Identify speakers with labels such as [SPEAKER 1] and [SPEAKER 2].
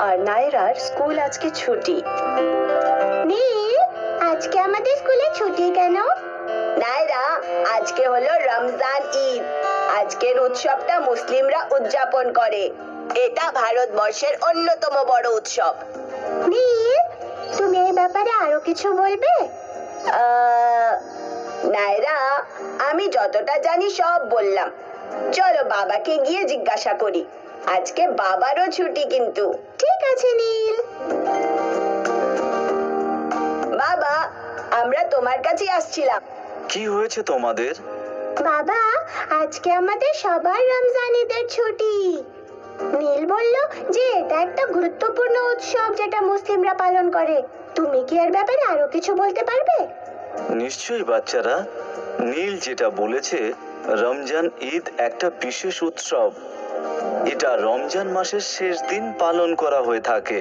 [SPEAKER 1] আর নায়রার school আজকে ছুটি।
[SPEAKER 2] নীল, আজকে আমাদের স্কুলে ছুটি কেন?
[SPEAKER 3] নায়রা, আজকে হলো রমজান ঈদ। আজকের উৎসবটা মুসলিমরা উদযাপন করে। এটা ভারতবর্ষের অন্যতম বড় উৎসব।
[SPEAKER 2] নীল, তুমি এই ব্যাপারে আরো কিছু বলবে?
[SPEAKER 3] নায়রা, আমি যতটা জানি সব বললাম। চলো বাবাকে গিয়ে জিজ্ঞাসা করি। আজকে বাবারও ছুটি কিন্তু।
[SPEAKER 2] ঠিক আছে নীল।
[SPEAKER 3] বাবা, আমরা তোমার কাছে আসছিলাম।
[SPEAKER 4] কি হয়েছে তোমাদের?
[SPEAKER 2] বাবা, আজকে আমাদের সবার রমজান ঈদের ছুটি। নীল বলল যে এটা একটা গুরুত্বপূর্ণ উৎসব যেটা মুসলিমরা পালন করে। তুমি কি এর ব্যাপারে আরো কিছু বলতে পারবে?
[SPEAKER 4] নিশ্চয়ই বাচ্চারা, নীল যেটা বলেছে, রমজান ঈদ একটা বিশেষ উৎসব। এটা রমজান মাসের শেষ দিন পালন করা হয়ে থাকে।